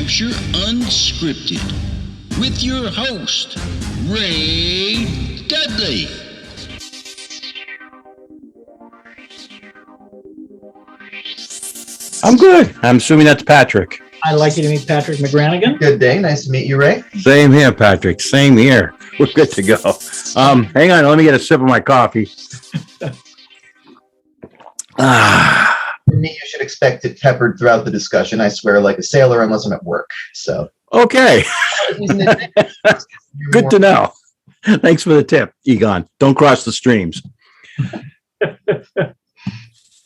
Hampshire Unscripted with your host, Ray Dudley. I'm good. I'm assuming that's Patrick. I'd like you to meet Patrick McGranaghan. Good day. Nice to meet you, Ray. Same here, Patrick. Same here. We're good to go. Hang on. Let me get a sip of my coffee. For me, you should expect it peppered throughout the discussion. I swear, like a sailor, unless I'm at work. So, Okay. Good to know. Thanks for the tip, Egon. Don't cross the streams.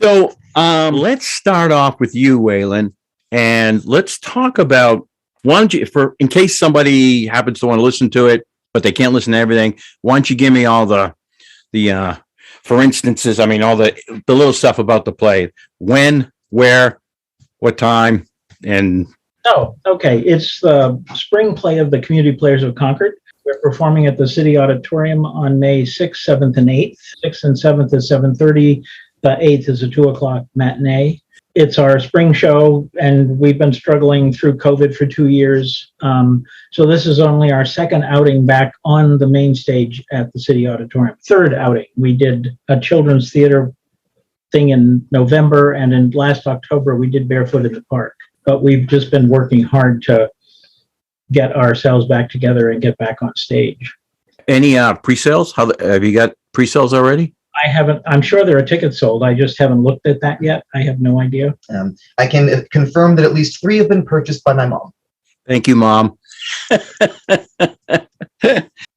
So let's start off with you, Wayland, and let's talk about, why don't you, in case somebody happens to want to listen to it, but they can't listen to everything, why don't you give me all the for instances, I mean, all the little stuff about the play, when, where, what time, and... Oh, okay. It's the spring play of the Community Players of Concord. We're performing at the City Auditorium on May 6th, 7th, and 8th. 6th and 7th is 7:30. The 8th is a 2 o'clock matinee. It's our spring show, and we've been struggling through COVID for 2 years. So this is only our second outing back on the main stage at the City Auditorium. Third outing. We did a children's theater thing in November, and in last October, we did Barefoot in the Park. But we've just been working hard to get ourselves back together and get back on stage. Any pre-sales? Have you got pre-sales already? I haven't. I'm sure there are tickets sold. I just haven't looked at that yet. I have no idea. I can confirm that at least 3 have been purchased by my mom. Thank you, Mom.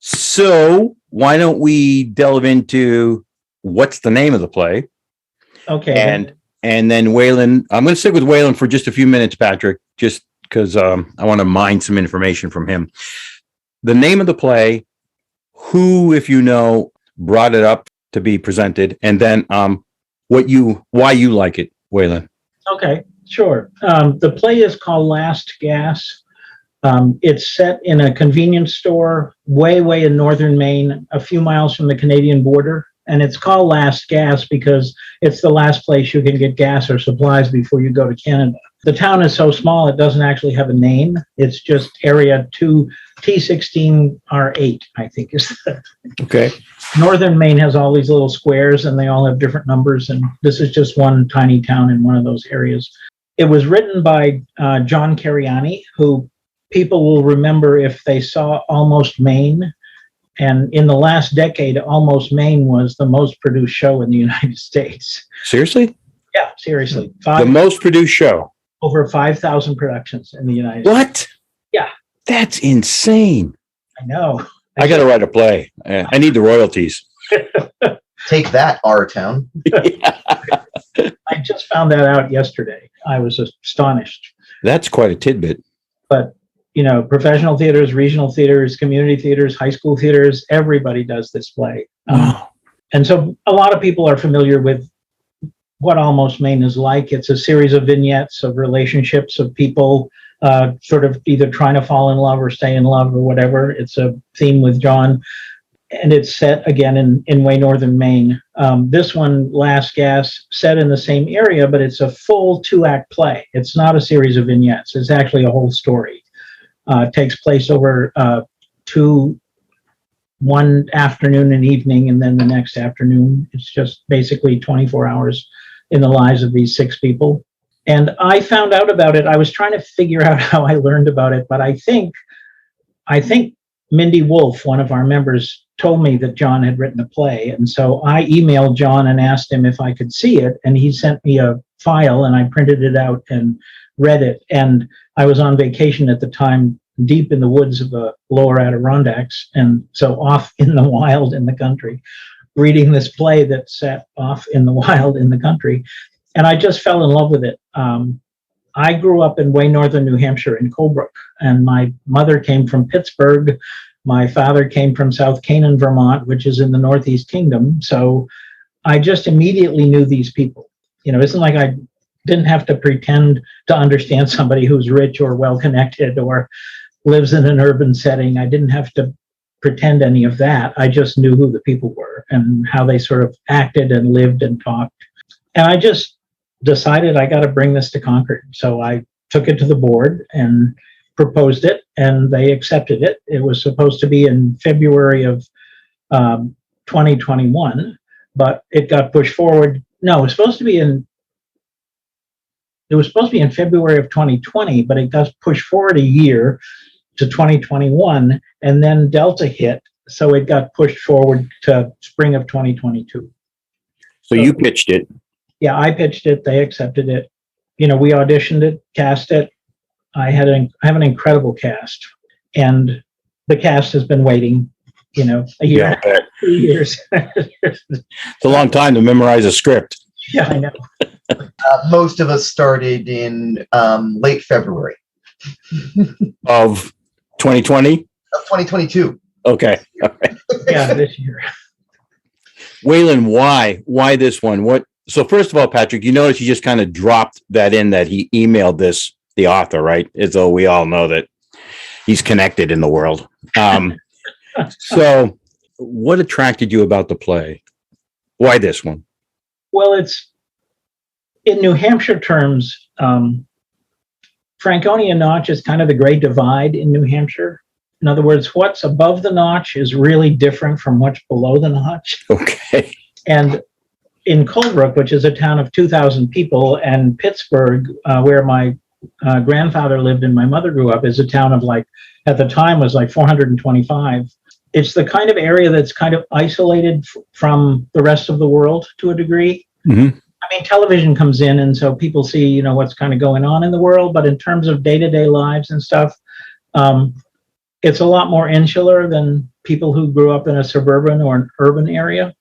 So why don't we delve into what's the name of the play? Okay. And then Wayland, I'm going to stick with Wayland for just a few minutes, Patrick, just because I want to mine some information from him. The name of the play, who, if you know, brought it up to be presented, and then why you like it, Wayland. Okay, sure. The play is called Last Gas. It's set in a convenience store way in northern Maine, a few miles from the Canadian border. And it's called Last Gas because it's the last place you can get gas or supplies before you go to Canada. The town is so small, it doesn't actually have a name. It's just Area 2, T16R8, I think is the... Okay. Northern Maine has all these little squares, and they all have different numbers, and this is just one tiny town in one of those areas. It was written by John Cariani, who people will remember if they saw Almost Maine. And in the last decade, Almost Maine was the most produced show in the United States. Seriously? Yeah, seriously. The most produced show? Over 5,000 productions in the United States. What? Yeah. That's insane. I know. I got to write a play. I need the royalties. Take that, R-Town. I just found that out yesterday. I was astonished. That's quite a tidbit. But you know, professional theaters, regional theaters, community theaters, high school theaters, everybody does this play. And so a lot of people are familiar with what Almost Maine is like. It's a series of vignettes of relationships of people sort of either trying to fall in love or stay in love or whatever. It's a theme with John. And it's set again in way northern Maine. This one, Last Gas, set in the same area, but it's a full 2-act play. It's not a series of vignettes. It's actually a whole story. Takes place over one afternoon and evening, and then the next afternoon. It's just basically 24 hours in the lives of these 6 people. And I found out about it. I was trying to figure out how I learned about it, but I think Mindy Wolf, one of our members, told me that John had written a play. And so I emailed John and asked him if I could see it. And he sent me a file, and I printed it out and read it. And I was on vacation at the time, deep in the woods of the lower Adirondacks, and so off in the wild in the country, reading this play that's set off in the wild in the country. And I just fell in love with it. I grew up in way northern New Hampshire in Colebrook, and my mother came from Pittsburgh. My father came from South Canaan, Vermont, which is in the Northeast Kingdom. So I just immediately knew these people. You know, it's not like I didn't have to pretend to understand somebody who's rich or well-connected or lives in an urban setting. I didn't have to pretend any of that. I just knew who the people were and how they sort of acted and lived and talked. And I just decided I got to bring this to Concord. So I took it to the board and proposed it, and they accepted it. It was supposed to be in February of 2021, but it got pushed forward. No, it was supposed to be in February of 2020, but it got pushed forward a year to 2021, and then Delta hit, so it got pushed forward to spring of 2022. So you pitched it. Yeah, I pitched it. They accepted it. We auditioned it, cast it. I have an incredible cast, and the cast has been waiting, a year, 2 years. It's a long time to memorize a script. Yeah, I know. Most of us started in late February Of 2020? of 2022. Okay. All right. Yeah, this year. Wayland, why? Why this one? So first of all, Patrick, you notice you just kind of dropped that in that he emailed the author, right? As though we all know that he's connected in the world. So what attracted you about the play? Why this one? Well, it's in New Hampshire terms, Franconia Notch is kind of the great divide in New Hampshire. In other words, what's above the notch is really different from what's below the notch. Okay. And in Colebrook, which is a town of 2,000 people, and Pittsburgh, where my grandfather lived and my mother grew up, is a town of at the time was 425. It's the kind of area that's kind of isolated from the rest of the world to a degree. Mm-hmm. I mean, television comes in, and so people see, what's kind of going on in the world. But in terms of day-to-day lives and stuff, it's a lot more insular than people who grew up in a suburban or an urban area.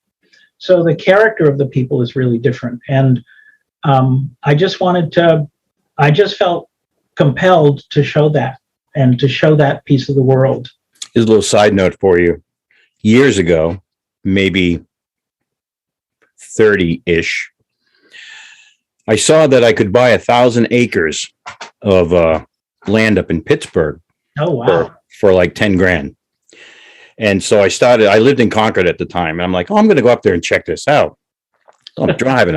So the character of the people is really different. And I just felt compelled to show that and to show that piece of the world. Here's a little side note for you. Years ago, maybe 30-ish, I saw that I could buy 1,000 acres of land up in Pittsburgh. Oh, wow. For like 10 grand. And so I lived in Concord at the time. And I'm like, I'm going to go up there and check this out. So I'm driving.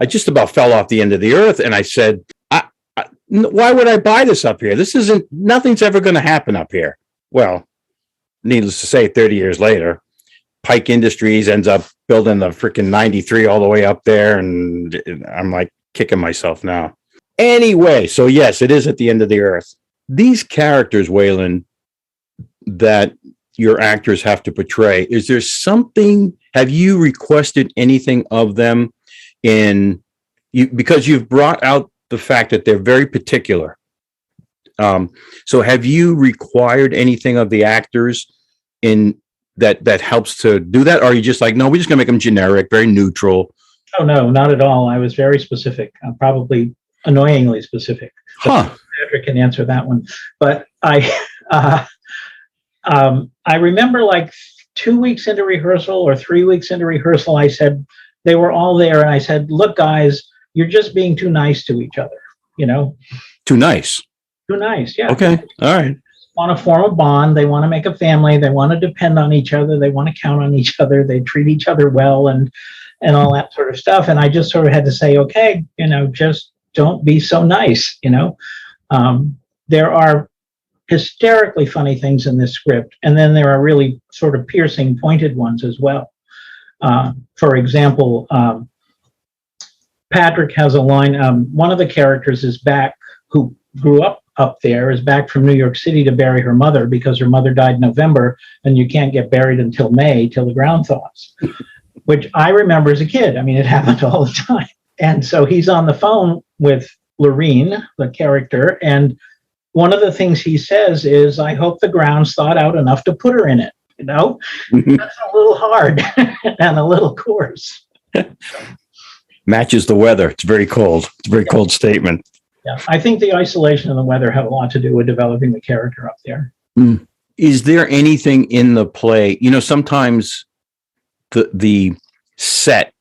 I just about fell off the end of the earth. And I said, why would I buy this up here? Nothing's ever going to happen up here. Well, needless to say, 30 years later, Pike Industries ends up building the freaking 93 all the way up there. And I'm like kicking myself now. Anyway, so yes, it is at the end of the earth. These characters, Wayland, that your actors have to portray, is there something, have you requested anything of them because you've brought out the fact that they're very particular. So have you required anything of the actors in that helps to do that? Or are you just like, no, we're just gonna make them generic, very neutral? Oh, no, not at all. I was very specific. I'm probably annoyingly specific. Patrick can answer that one. But I remember 2 weeks into rehearsal or 3 weeks into rehearsal, I said, they were all there. And I said, look, guys, you're just being too nice to each other, Too nice. Too nice. Yeah. Okay. All right. Want to form a bond. They want to make a family. They want to depend on each other. They want to count on each other. They treat each other well and all that sort of stuff. And I just sort of had to say, okay, just don't be so nice. There are hysterically funny things in this script, and then there are really sort of piercing, pointed ones as well. For example, Patrick has a line. One of the characters is back, who grew up there, is back from New York City to bury her mother because her mother died in November, and you can't get buried until May, till the ground thaws, which I remember as a kid. I mean, it happened all the time. And so he's on the phone with Lorene, the character, and one of the things he says is, I hope the ground's thawed out enough to put her in it. That's a little hard and a little coarse. Matches the weather. It's very cold. It's a very cold statement. Yeah, I think the isolation and the weather have a lot to do with developing the character up there. Is there anything in the play? Sometimes the set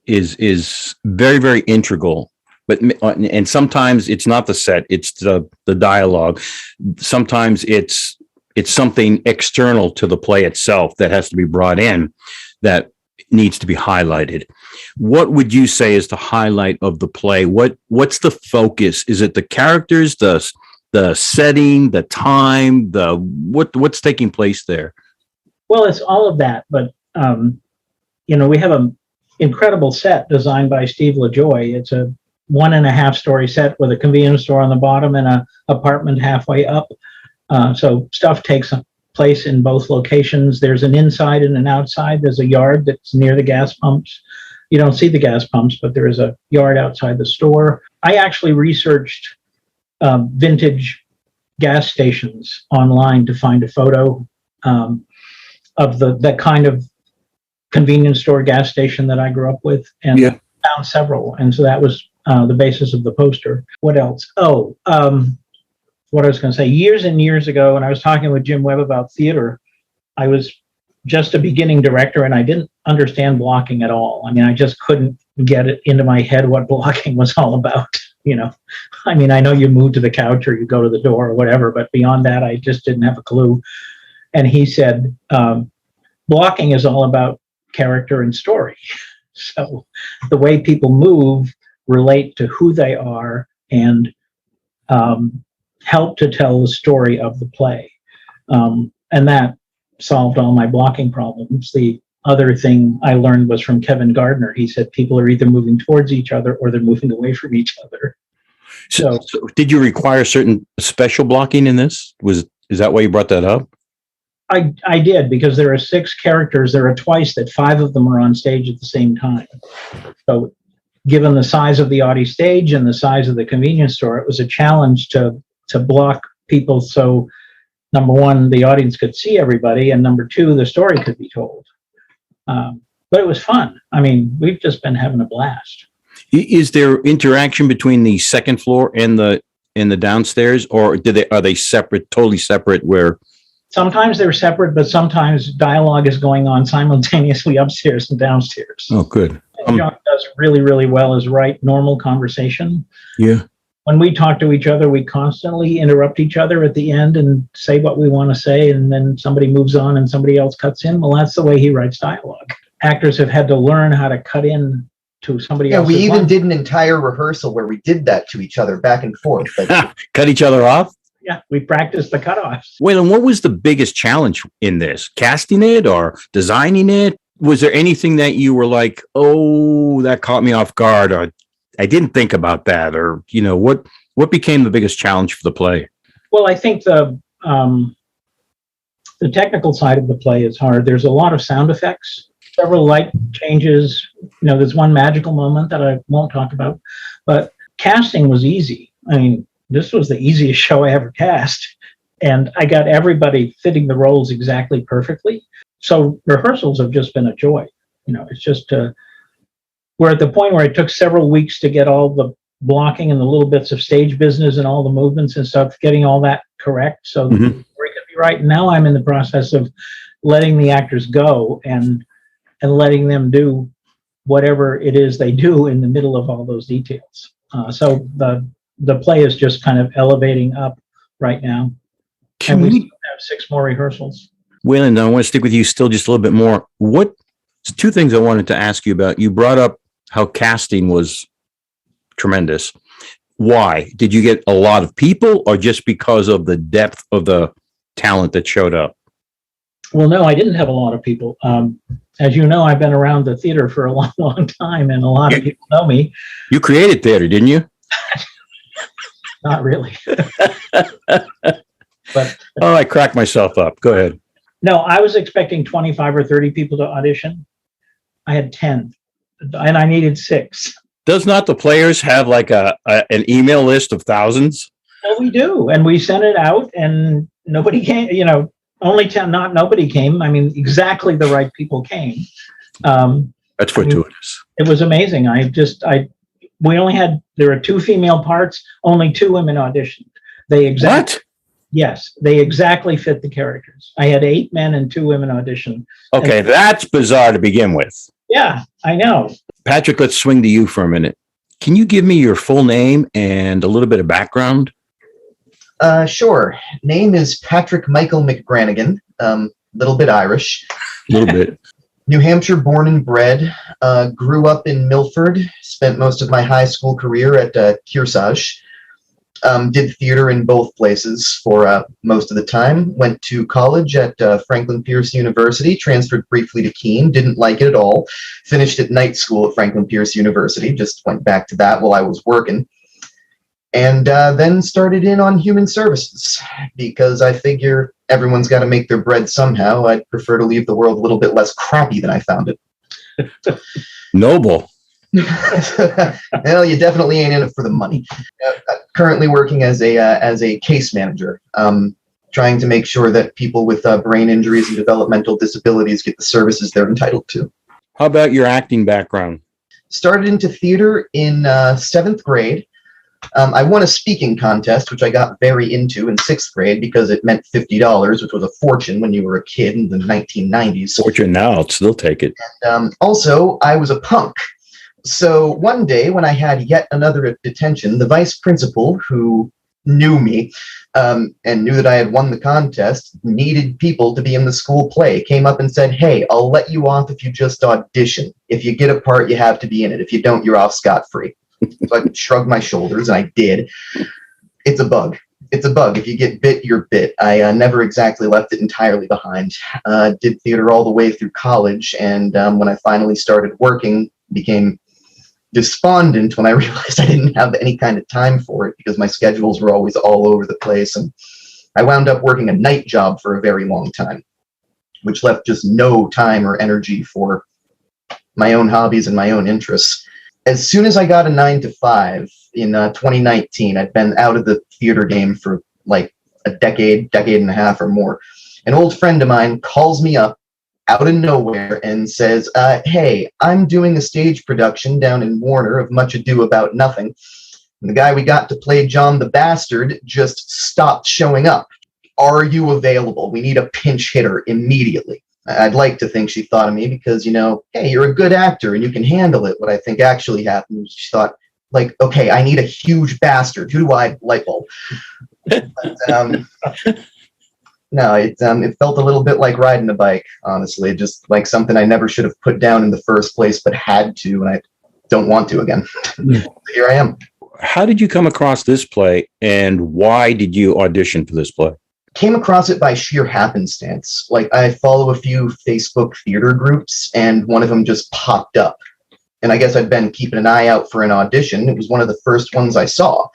is very, very integral. And sometimes it's not the set, it's the dialogue. Sometimes it's something external to the play itself that has to be brought in that needs to be highlighted. What would you say is the highlight of the play? What's the focus? Is it the characters, the setting, the time, what's taking place there? Well, it's all of that, but we have an incredible set designed by Steve LaJoy. It's a 1.5 story set with a convenience store on the bottom and an apartment halfway up. So stuff takes place in both locations. There's an inside and an outside. There's a yard that's near the gas pumps. You don't see the gas pumps, but there is a yard outside the store. I actually researched vintage gas stations online to find a photo of that kind of convenience store gas station that I grew up with, and found several. And so that was the basis of the poster. What else? What I was going to say, years and years ago, when I was talking with Jim Webb about theater, I was just a beginning director and I didn't understand blocking at all. I mean, I just couldn't get it into my head what blocking was all about. I mean, I know you move to the couch or you go to the door or whatever, but beyond that, I just didn't have a clue. And he said, blocking is all about character and story. So the way people move relate to who they are and help to tell the story of the play. And that solved all my blocking problems. The other thing I learned was from Kevin Gardner. He said people are either moving towards each other or they're moving away from each other. So did you require certain special blocking in this? Is that why you brought that up? I did, because there are 6 characters. There are twice that 5 of them are on stage at the same time. So given the size of the Audi stage and the size of the convenience store, it was a challenge to block people. So number one, the audience could see everybody. And number 2, the story could be told. But it was fun. I mean, we've just been having a blast. Is there interaction between the second floor and the downstairs, or are they separate, totally separate? Where sometimes they're separate, but sometimes dialogue is going on simultaneously upstairs and downstairs. Oh, good. John does really, really well is write normal conversation. Yeah. When we talk to each other, we constantly interrupt each other at the end and say what we want to say, and then somebody moves on and somebody else cuts in. Well, that's the way he writes dialogue. Actors have had to learn how to cut in to somebody else. Yeah, we even did an entire rehearsal where we did that to each other back and forth. Cut each other off? Yeah, we practiced the cutoffs. Wayland, what was the biggest challenge in this? Casting it or designing it? Was there anything that you were like, oh, that caught me off guard, or I didn't think about that, or what became the biggest challenge for the play? Well, I think the technical side of the play is hard. There's a lot of sound effects, several light changes. There's one magical moment that I won't talk about, but casting was easy. I mean, this was the easiest show I ever cast, and I got everybody fitting the roles exactly perfectly. So rehearsals have just been a joy. It's just we're at the point where it took several weeks to get all the blocking and the little bits of stage business and all the movements and stuff, getting all that correct. So the story could be right. Now I'm in the process of letting the actors go and letting them do whatever it is they do in the middle of all those details. So the play is just kind of elevating up right now. And we still have 6 more rehearsals. Wayland, I want to stick with you still just a little bit more. Two things I wanted to ask you about. You brought up how casting was tremendous. Why? Did you get a lot of people, or just because of the depth of the talent that showed up? Well, no, I didn't have a lot of people. As you know, I've been around the theater for a long, long time, and a lot of people know me. You created theater, didn't you? Not really. But I cracked myself up. Go ahead. No, I was expecting 25 or 30 people to audition. I had 10, and I needed 6. Does not the players have like an email list of thousands? Well, we do, and we sent it out, and nobody came. Only 10. Not nobody came. I mean, exactly the right people came. That's fortuitous. It was amazing. There were 2 female parts. Only 2 women auditioned. What? Yes, they exactly fit the characters. I had 8 men and 2 women audition. Okay, that's bizarre to begin with. Yeah, I know. Patrick, let's swing to you for a minute. Can you give me your full name and a little bit of background? Sure. Name is Patrick Michael McGranaghan. Little bit Irish. A little bit. New Hampshire born and bred, grew up in Milford, spent most of my high school career at Kearsarge. Did theater in both places for most of the time. Went to college at Franklin Pierce University, transferred briefly to Keene, didn't like it at all. Finished at night school at Franklin Pierce University, just went back to that while I was working. And then started in on human services because I figure everyone's got to make their bread somehow. I'd prefer to leave the world a little bit less crappy than I found it. Noble. Well, you definitely ain't in it for the money. Currently working as a case manager, trying to make sure that people with brain injuries and developmental disabilities get the services they're entitled to. How about your acting background? Started into theater in 7th grade. I won a speaking contest, which I got very into in 6th grade because it meant $50, which was a fortune when you were a kid in the 1990s. Fortune now, I'll still take it. And also, I was a punk. So one day when I had yet another detention, the vice principal, who knew me and knew that I had won the contest, needed people to be in the school play, came up and said, "Hey, I'll let you off if you just audition. If you get a part, you have to be in it. If you don't, you're off scot-free." So I shrugged my shoulders, and I did. It's a bug. It's a bug. If you get bit, you're bit. I never exactly left it entirely behind. Did theater all the way through college, and when I finally started working, became despondent when I realized I didn't have any kind of time for it because my schedules were always all over the place. And I wound up working a night job for a very long time, which left just no time or energy for my own hobbies and my own interests. As soon as I got a 9-to-5 in 2019, I'd been out of the theater game for like a decade and a half or more. An old friend of mine calls me up out of nowhere and says, "Hey, I'm doing a stage production down in Warner of Much Ado About Nothing. And the guy we got to play John the Bastard just stopped showing up. Are you available? We need a pinch hitter immediately." I'd like to think she thought of me because, hey, you're a good actor and you can handle it. What I think actually happened was she thought, like, okay, I need a huge bastard. Who do I light bulb? But, no, it felt a little bit like riding a bike, honestly, just like something I never should have put down in the first place, but had to, and I don't want to again. Here I am. How did you come across this play, and why did you audition for this play? Came across it by sheer happenstance. Like, I follow a few Facebook theater groups, and one of them just popped up. And I guess I'd been keeping an eye out for an audition. It was one of the first ones I saw.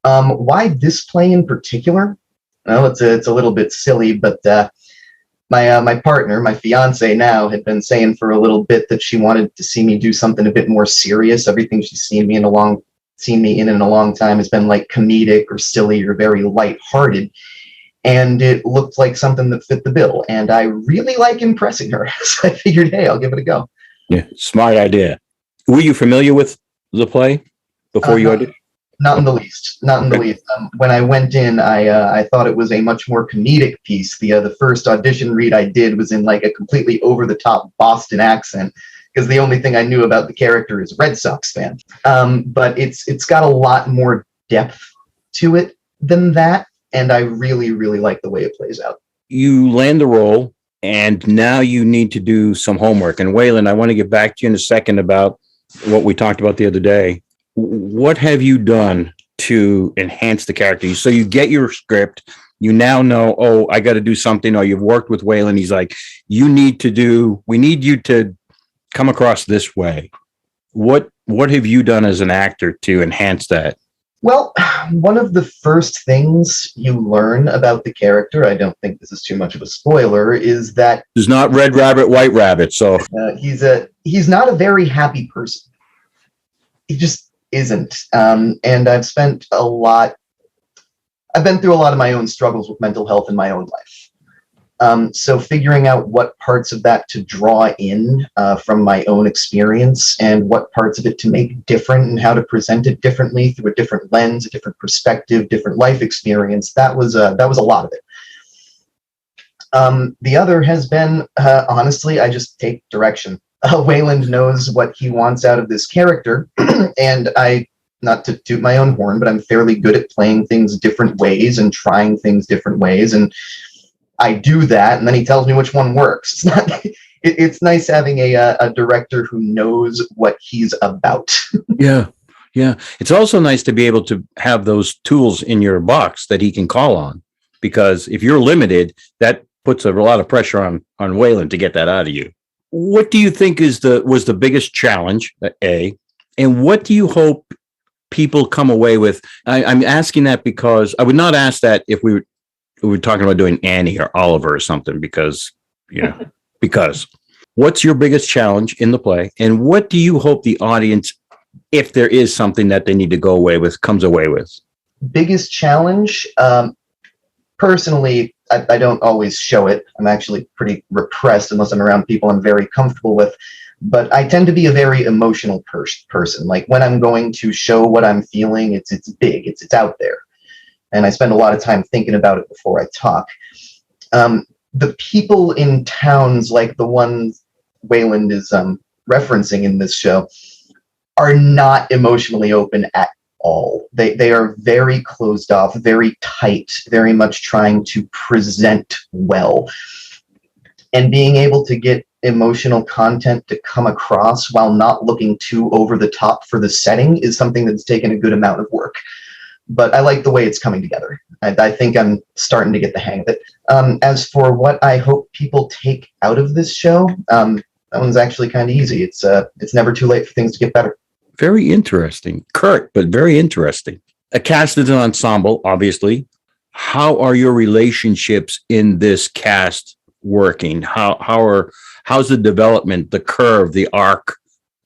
Why this play in particular? Well, it's a little bit silly, but my partner, my fiance now, had been saying for a little bit that she wanted to see me do something a bit more serious. Everything she's seen me in a long time has been like comedic or silly or very lighthearted. And it looked like something that fit the bill. And I really like impressing her. So I figured, hey, I'll give it a go. Yeah, smart idea. Were you familiar with the play before you auditioned? Not in the least. Not in the least. When I went in, I thought it was a much more comedic piece. The first audition read I did was in like a completely over-the-top Boston accent, because the only thing I knew about the character is Red Sox fan. But it's got a lot more depth to it than that. And I really, really like the way it plays out. You land the role, and now you need to do some homework. And Wayland, I want to get back to you in a second about what we talked about the other day. What have you done to enhance the character? So you get your script, you now know, oh, I got to do something, or you've worked with Wayland. He's like, we need you to come across this way. What have you done as an actor to enhance that? Well, one of the first things you learn about the character, I don't think this is too much of a spoiler, is that there's not Red Rabbit, White Rabbit. So he's not a very happy person. He just isn't. And I've been through a lot of my own struggles with mental health in my own life. So figuring out what parts of that to draw in from my own experience and what parts of it to make different and how to present it differently through a different lens, a different perspective, different life experience, that was a lot of it. The other has been, honestly, I just take direction. Wayland knows what he wants out of this character, and I, not to toot my own horn, but I'm fairly good at playing things different ways and trying things different ways, and I do that, and then he tells me which one works. it's nice having a director who knows what he's about. Yeah. Yeah. It's also nice to be able to have those tools in your box that he can call on, because if you're limited, that puts a lot of pressure on Wayland to get that out of you. What do you think was the biggest challenge, A? And what do you hope people come away with? I'm asking that because I would not ask that if we were talking about doing Annie or Oliver or something, because, because what's your biggest challenge in the play? And what do you hope the audience, if there is something that they need to go away with, comes away with? Biggest challenge? Personally, I don't always show it. I'm actually pretty repressed unless I'm around people I'm very comfortable with. But I tend to be a very emotional person. Like when I'm going to show what I'm feeling, it's big, it's out there. And I spend a lot of time thinking about it before I talk. The people in towns like the ones Wayland is referencing in this show are not emotionally open at all. They are very closed off, very tight, very much trying to present well. And being able to get emotional content to come across while not looking too over the top for the setting is something that's taken a good amount of work. But I like the way it's coming together. I think I'm starting to get the hang of it. As for what I hope people take out of this show, that one's actually kind of easy. It's never too late for things to get better. Very interesting. Curt, but very interesting. A cast is an ensemble, obviously. How are your relationships in this cast working? How's the development, the curve, the arc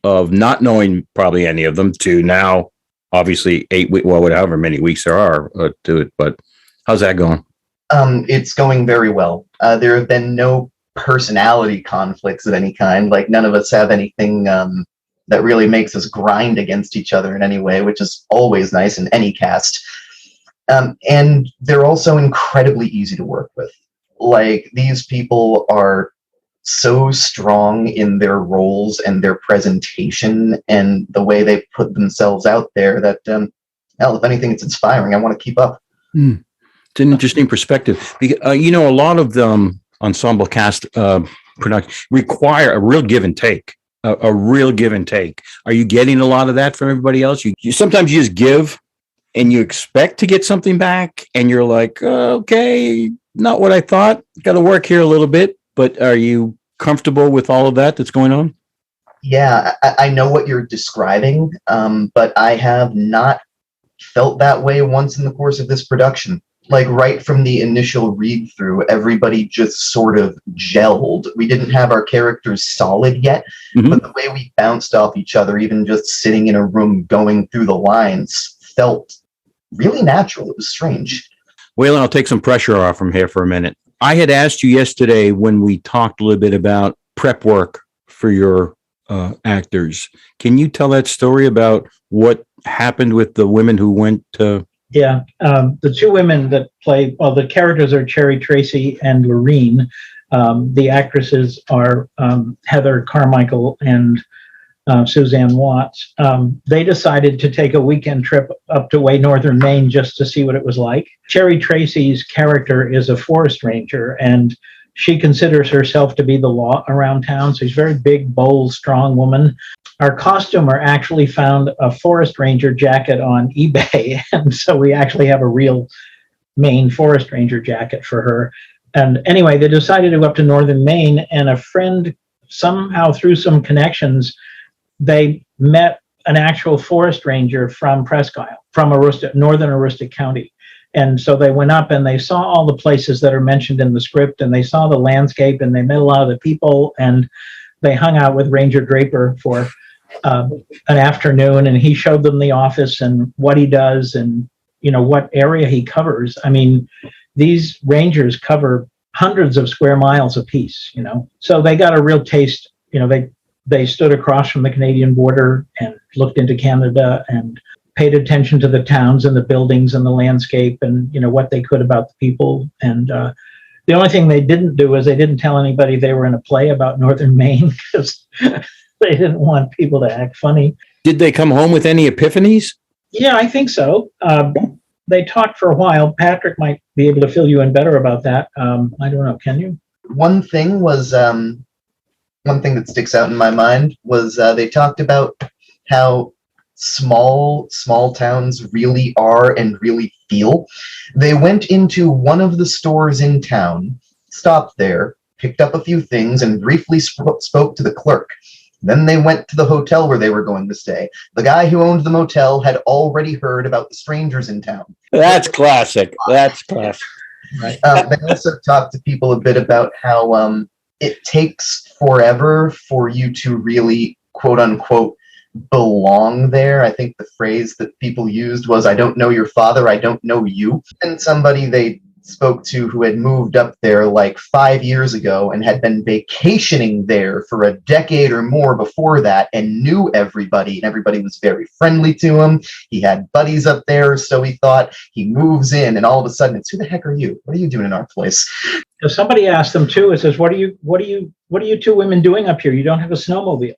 of not knowing probably any of them to now, obviously 8 weeks, well, however many weeks there are to it, but how's that going? It's going very well. There have been no personality conflicts of any kind. Like none of us have anything that really makes us grind against each other in any way, which is always nice in any cast. And they're also incredibly easy to work with. Like these people are so strong in their roles and their presentation and the way they put themselves out there that, hell, if anything, it's inspiring. I want to keep up. It's an interesting perspective. A lot of the ensemble cast production require a real give and take. A real give and take. Are you getting a lot of that from everybody else? You sometimes you just give and you expect to get something back and you're like, okay, not what I thought. Got to work here a little bit. But are you comfortable with all of that that's going on? Yeah, I know what you're describing, but I have not felt that way once in the course of this production. Like right from the initial read through, everybody just sort of gelled. We didn't have our characters solid yet, but the way we bounced off each other, even just sitting in a room going through the lines, felt really natural. It was strange. Wayland, I'll take some pressure off from here for a minute. I had asked you yesterday when we talked a little bit about prep work for your actors. Can you tell that story about what happened with the women who went to... Yeah, the two women that play, well, the characters are Cherry Tracy and Lorene. The actresses are Heather Carmichael and Suzanne Watts. They decided to take a weekend trip up to way northern Maine just to see what it was like. Cherry Tracy's character is a forest ranger, and she considers herself to be the law around town. So she's a very big, bold, strong woman. Our costumer actually found a forest ranger jacket on eBay, and so we actually have a real Maine forest ranger jacket for her. And anyway, they decided to go up to northern Maine, and a friend, somehow through some connections, they met an actual forest ranger from Presque Isle, from northern Aroostook County. And so they went up and they saw all the places that are mentioned in the script, and they saw the landscape, and they met a lot of the people, and they hung out with Ranger Draper for an afternoon, and he showed them the office and what he does and, what area he covers. I mean, these rangers cover hundreds of square miles apiece, so they got a real taste. They stood across from the Canadian border and looked into Canada and paid attention to the towns and the buildings and the landscape and, what they could about the people. And the only thing they didn't do is they didn't tell anybody they were in a play about northern Maine, because they didn't want people to act funny. Did they come home with any epiphanies? Yeah, I think so. They talked for a while. Patrick might be able to fill you in better about that. I don't know. Can you? One thing was one thing that sticks out in my mind was they talked about how small towns really are and really feel. They went into one of the stores in town, stopped there, picked up a few things, and briefly spoke to the clerk. Then they went to the hotel where they were going to stay. The guy who owned the motel had already heard about the strangers in town. That's classic. That's classic. Right. They also talked to people a bit about how it takes forever for you to really, quote unquote, belong there. I think the phrase that people used was, I don't know your father, I don't know you. And somebody they spoke to who had moved up there like 5 years ago and had been vacationing there for a decade or more before that and knew everybody, and everybody was very friendly to him. He had buddies up there, so he thought. He moves in, and all of a sudden it's, who the heck are you? What are you doing in our place? If somebody asked them too, it says, what are you two women doing up here? You don't have a snowmobile.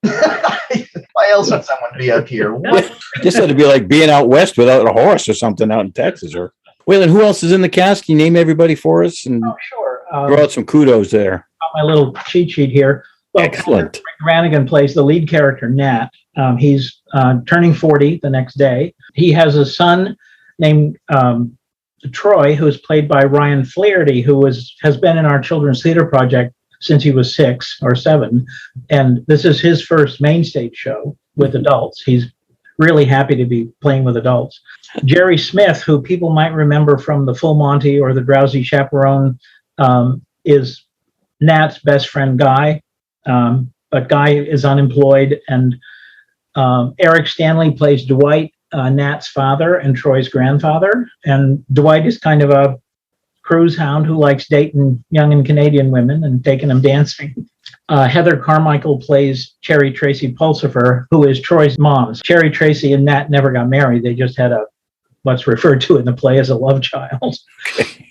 Why else would someone be up here? What? Just had to be like being out west without a horse or something out in Texas. Or Wayland, who else is in the cast? Can you name everybody for us and Sure. throw out some kudos there? Got my little cheat sheet here. Well, Excellent. McGranaghan plays the lead character, Nat. He's turning 40 the next day. He has a son named Troy, who's played by Ryan Flaherty, who has been in our children's theater project since he was 6 or 7. And this is his first main stage show with adults. He's really happy to be playing with adults. Jerry Smith, who people might remember from The Full Monty or The Drowsy Chaperone, is Nat's best friend, Guy. But Guy is unemployed. And Eric Stanley plays Dwight, Nat's father and Troy's grandfather. And Dwight is kind of a cruise hound who likes dating young and Canadian women and taking them dancing. Heather Carmichael plays Cherry Tracy Pulsifer, who is Troy's mom. Cherry Tracy and Nat never got married. They just had what's referred to in the play as a love child. Okay.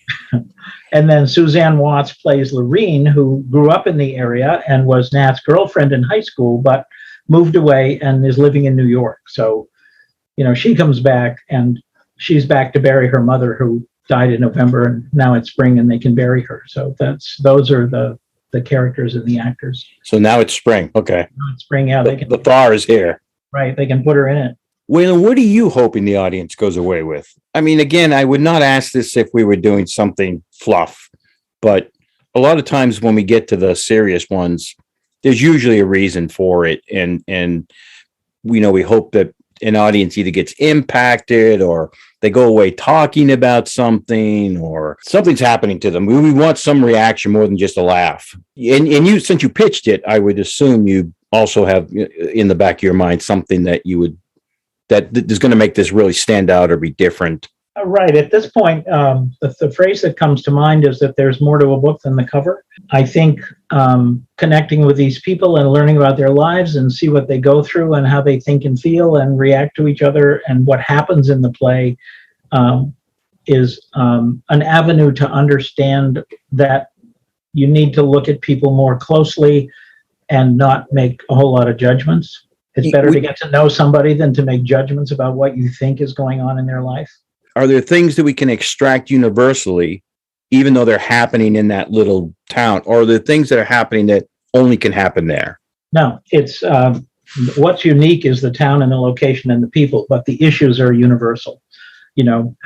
And then Suzanne Watts plays Lorene, who grew up in the area and was Nat's girlfriend in high school, but moved away and is living in New York. So, she comes back and she's back to bury her mother, who died in November, and now it's spring and they can bury her. So those are the characters and the actors. So now it's spring. Okay. Now it's spring, yeah. The thaw is here. Right. They can put her in it. Wayland, what are you hoping the audience goes away with? I mean, again, I would not ask this if we were doing something fluff, but a lot of times when we get to the serious ones, there's usually a reason for it. And we hope that an audience either gets impacted or they go away talking about something or something's happening to them. We want some reaction more than just a laugh. And you, since you pitched it, I would assume you also have in the back of your mind something that is going to make this really stand out or be different. Right. At this point, the phrase that comes to mind is that there's more to a book than the cover. I think connecting with these people and learning about their lives and see what they go through and how they think and feel and react to each other and what happens in the play is an avenue to understand that you need to look at people more closely and not make a whole lot of judgments. It's better to get to know somebody than to make judgments about what you think is going on in their life. Are there things that we can extract universally, even though they're happening in that little town? Or are there things that are happening that only can happen there? No, it's what's unique is the town and the location and the people, but the issues are universal.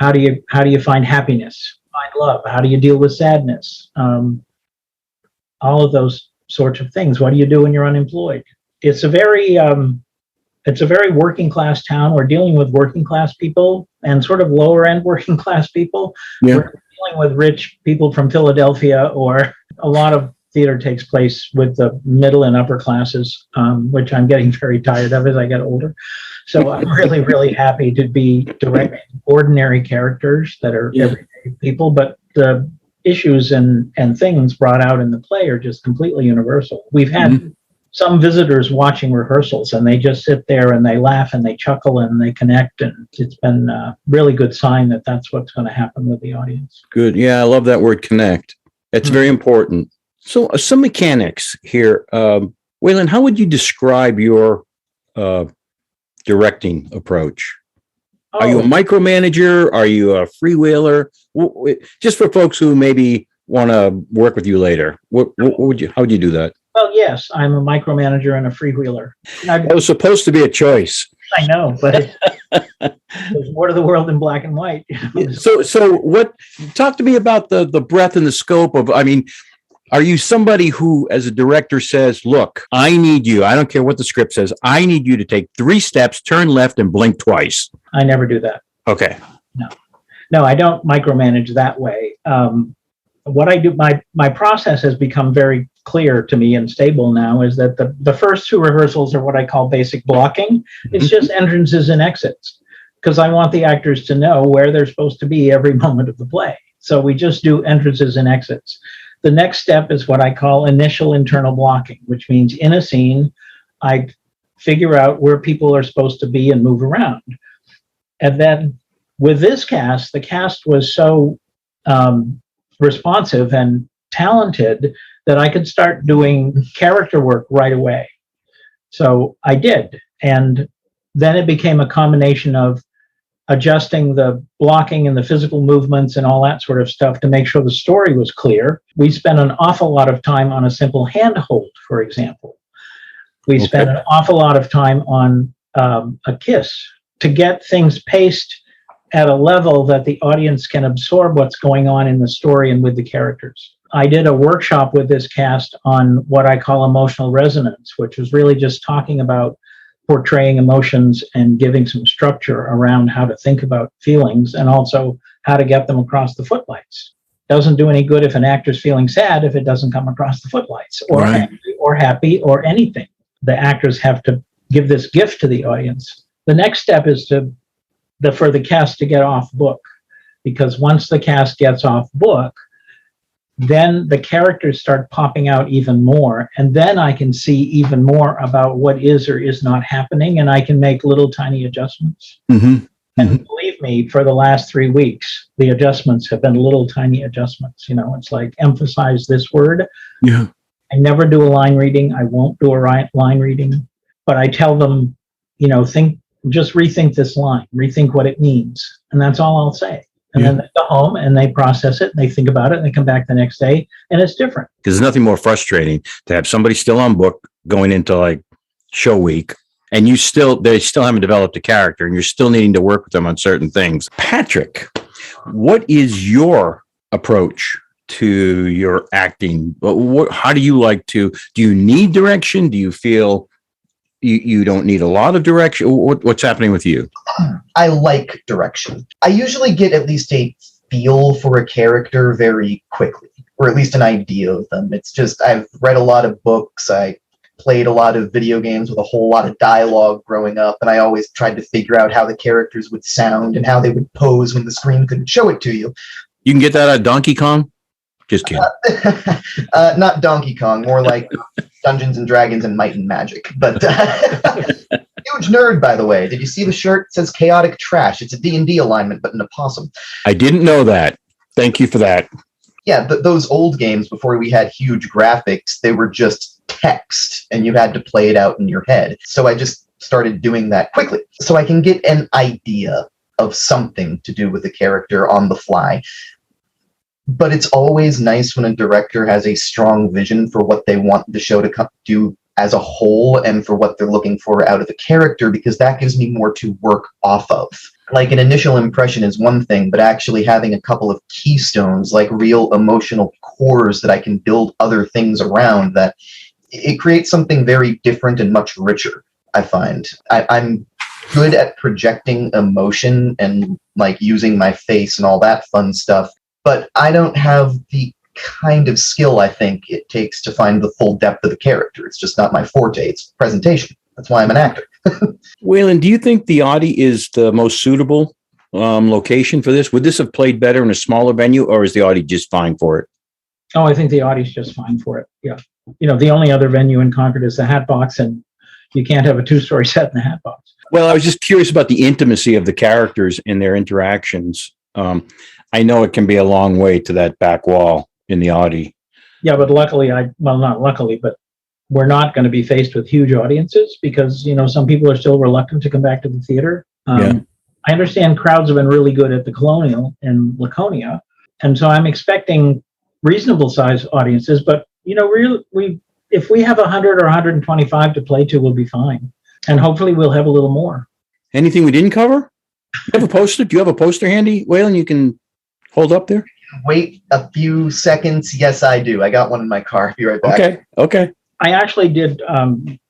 How do you find happiness, find love? How do you deal with sadness? All of those sorts of things. What do you do when you're unemployed? It's a very working class town. We're dealing with working class people and sort of lower end working class people. Yeah. We're dealing with rich people from Philadelphia, or a lot of theater takes place with the middle and upper classes, which I'm getting very tired of as I get older. So I'm really, really happy to be directing ordinary characters that are everyday people, but the issues and things brought out in the play are just completely universal. We've had some visitors watching rehearsals and they just sit there and they laugh and they chuckle and they connect, and it's been a really good sign that that's what's going to happen with the audience. Good. Yeah, I love that word, connect. It's very important. So some mechanics here. Wayland, how would you describe your directing approach? Are you a micromanager? Are you a freewheeler? Just for folks who maybe want to work with you later, how would you do that? Well, yes, I'm a micromanager and a freewheeler. It was supposed to be a choice. I know, but there's more to the world than black and white. So what, talk to me about the breadth and the scope of, I mean, are you somebody who, as a director, says, look, I need you, I don't care what the script says, I need you to take 3 steps, turn left, and blink twice? I never do that. Okay. No, I don't micromanage that way. What I do, my process has become very clear to me and stable now, is that the first 2 rehearsals are what I call basic blocking. It's just entrances and exits, because I want the actors to know where they're supposed to be every moment of the play. So we just do entrances and exits. The next step is what I call initial internal blocking, which means in a scene, I figure out where people are supposed to be and move around. And then with this cast, the cast was so responsive and talented that I could start doing character work right away. So I did. And then it became a combination of adjusting the blocking and the physical movements and all that sort of stuff to make sure the story was clear. We spent an awful lot of time on a simple handhold, for example. We spent an awful lot of time on a kiss to get things paced at a level that the audience can absorb what's going on in the story and with the characters. I did a workshop with this cast on what I call emotional resonance, which was really just talking about portraying emotions and giving some structure around how to think about feelings and also how to get them across the footlights. Doesn't do any good if an actor's feeling sad if it doesn't come across the footlights, or Right. angry or happy or anything. The actors have to give this gift to the audience. The next step is for the cast to get off book, because once the cast gets off book, then the characters start popping out even more. And then I can see even more about what is or is not happening. And I can make little tiny adjustments. Mm-hmm. And believe me, for the last 3 weeks, the adjustments have been little tiny adjustments. You know, it's like emphasize this word. Yeah. I never do a line reading. I won't do a line reading, but I tell them, you know, just rethink this line, rethink what it means. And that's all I'll say. And then they go home and they process it and they think about it and they come back the next day and it's different. Because there's nothing more frustrating to have somebody still on book going into like show week, and they still haven't developed a character and you're still needing to work with them on certain things. Patrick, what is your approach to your acting? How do you like to, do you need direction? Do you feel you don't need a lot of direction? What's happening with you? I like direction. I usually get at least a feel for a character very quickly, or at least an idea of them. It's just, I've read a lot of books. I played a lot of video games with a whole lot of dialogue growing up, and I always tried to figure out how the characters would sound and how they would pose when the screen couldn't show it to you. You can get that at Donkey Kong? Just kidding. Not Donkey Kong, more like Dungeons and Dragons and Might and Magic. But huge nerd, by the way. Did you see the shirt? It says Chaotic Trash. It's a D&D alignment, but in a possum. I didn't know that. Thank you for that. Yeah, those old games, before we had huge graphics, they were just text, and you had to play it out in your head. So I just started doing that quickly, so I can get an idea of something to do with the character on the fly. But it's always nice when a director has a strong vision for what they want the show to do as a whole and for what they're looking for out of the character, because that gives me more to work off of. Like, an initial impression is one thing, but actually having a couple of keystones, like real emotional cores that I can build other things around, that it creates something very different and much richer, I find. I'm good at projecting emotion and like using my face and all that fun stuff, but I don't have the kind of skill I think it takes to find the full depth of the character. It's just not my forte. It's presentation. That's why I'm an actor. Wayland, do you think the Audi is the most suitable location for this? Would this have played better in a smaller venue, or is the Audi just fine for it? Oh, I think the Audi's just fine for it. Yeah. You know, the only other venue in Concord is the Hatbox, and you can't have a 2-story set in the Hatbox. Well, I was just curious about the intimacy of the characters and their interactions. I know it can be a long way to that back wall in the Audi. Yeah, but luckily, not luckily, but we're not going to be faced with huge audiences because, you know, some people are still reluctant to come back to the theater. I understand crowds have been really good at the Colonial in Laconia. And so I'm expecting reasonable sized audiences, but, you know, we if we have 100 or 125 to play to, we'll be fine. And hopefully we'll have a little more. Anything we didn't cover? You have a poster? Do you have a poster handy, Wayland, you can hold up there? Wait a few seconds. Yes, I do. I got one in my car. Be right back. Okay. I actually did,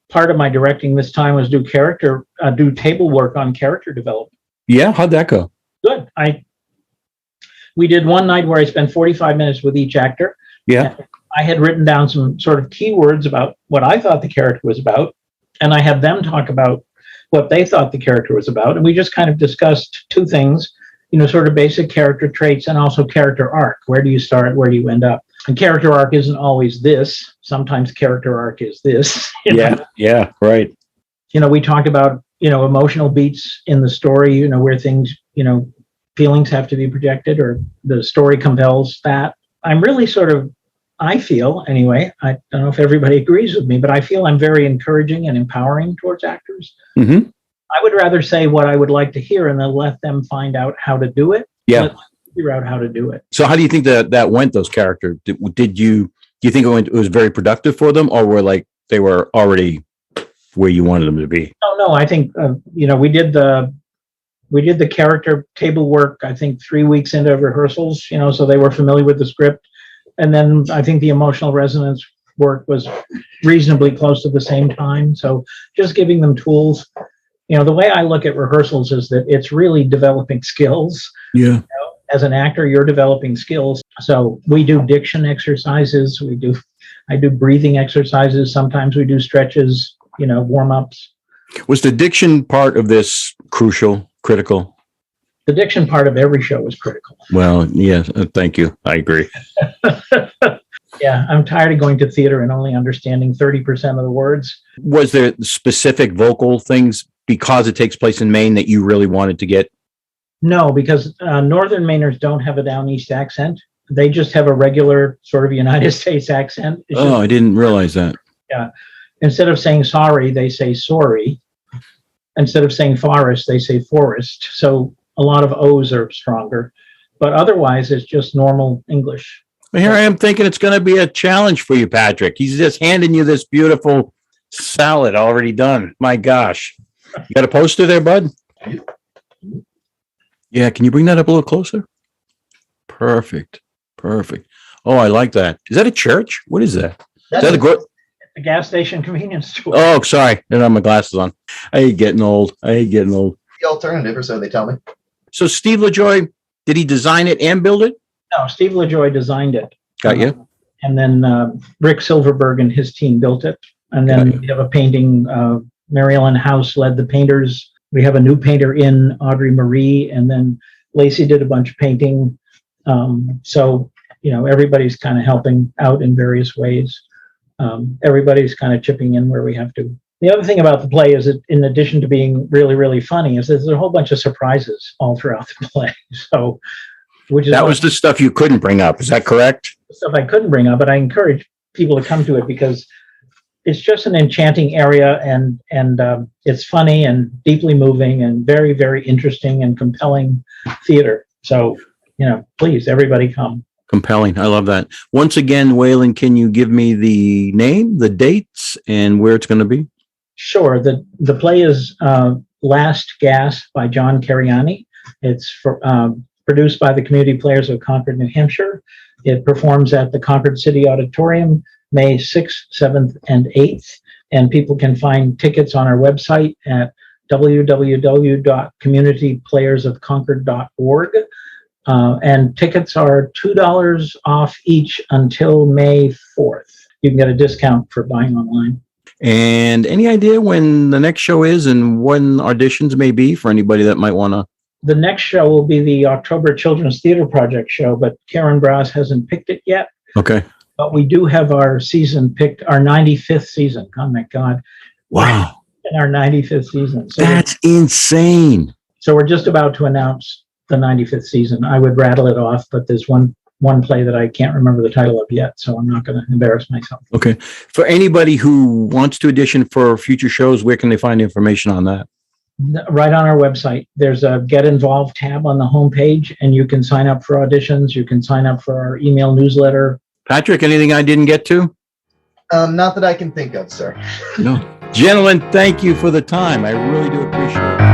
part of my directing this time was do table work on character development. Yeah, how'd that go? Good. We did one night where I spent 45 minutes with each actor. Yeah. I had written down some sort of keywords about what I thought the character was about, and I had them talk about what they thought the character was about. And we just kind of discussed two things, sort of basic character traits and also character arc. Where do you start? Where do you end up? And character arc isn't always this. Sometimes character arc is this. Yeah, right. We talked about, emotional beats in the story, where things, feelings have to be projected or the story compels that. I'm really I feel anyway, I don't know if everybody agrees with me, but I feel I'm very encouraging and empowering towards actors. Mm-hmm. I would rather say what I would like to hear and then let them find out how to do it. Yeah. Let them figure out how to do it. So how do you think that went, those characters? Do you think it was very productive for them, or were they were already where you wanted them to be? No, I think, we did the character table work, I think 3 weeks into rehearsals, so they were familiar with the script. And then I think the emotional resonance work was reasonably close to the same time. So just giving them tools. The way I look at rehearsals is that it's really developing skills. Yeah. As an actor, you're developing skills. So we do diction exercises. I do breathing exercises. Sometimes we do stretches, warm-ups. Was the diction part of this critical? The diction part of every show is critical. Well, yes, thank you. I agree. Yeah, I'm tired of going to theater and only understanding 30% of the words. Was there specific vocal things because it takes place in Maine that you really wanted to get? No, because Northern Mainers don't have a down east accent. They just have a regular sort of United States accent. I didn't realize that. Yeah. Instead of saying sorry, they say sorry. Instead of saying forest, they say forest. So a lot of O's are stronger. But otherwise, it's just normal English. Well, here I am thinking it's going to be a challenge for you, Patrick. He's just handing you this beautiful salad already done. My gosh. You got a poster there, bud? Yeah, can you bring that up a little closer? Perfect. Oh, I like that. Is that a church? What is that? Is that a gas station convenience store. Oh, sorry. I don't have my glasses on. I hate getting old. The alternative, or so they tell me. So Steve LaJoy, did he design it and build it? No, Steve LaJoy designed it. Got you. And then Rick Silverberg and his team built it. And then we have a painting. Mary Ellen House led the painters. We have a new painter in, Audrey Marie, and then Lacey did a bunch of painting. So, everybody's kind of helping out in various ways. Everybody's kind of chipping in where we have to. The other thing about the play is that in addition to being really, really funny, is there's a whole bunch of surprises all throughout the play. So, that was the stuff you couldn't bring up. Is that correct? Stuff I couldn't bring up, but I encourage people to come to it because it's just an enchanting area, and it's funny and deeply moving and very, very interesting and compelling theater. So, please, everybody come. Compelling. I love that. Once again, Wayland, can you give me the name, the dates, and where it's going to be? Sure. The play is Last Gas by John Cariani. It's produced by the Community Players of Concord, New Hampshire. It performs at the Concord City Auditorium May 6th, 7th, and 8th. And people can find tickets on our website at www.communityplayersofconcord.org. And tickets are $2 off each until May 4th. You can get a discount for buying online. And any idea when the next show is and when auditions may be for anybody that might want to? The next show will be the October Children's Theater Project show, but Karen Brass hasn't picked it yet. Okay. But we do have our season picked, our 95th season. Oh my God. Wow. In our 95th season. So that's insane. So we're just about to announce the 95th season. I would rattle it off, but there's one play that I can't remember the title of yet, so I'm not going to embarrass myself. Okay. For anybody who wants to audition for future shows, where can they find information on that? Right on our website. There's a Get Involved tab on the homepage, and you can sign up for auditions. You can sign up for our email newsletter. Patrick, anything I didn't get to? Not that I can think of, sir. No. Gentlemen, thank you for the time. I really do appreciate it.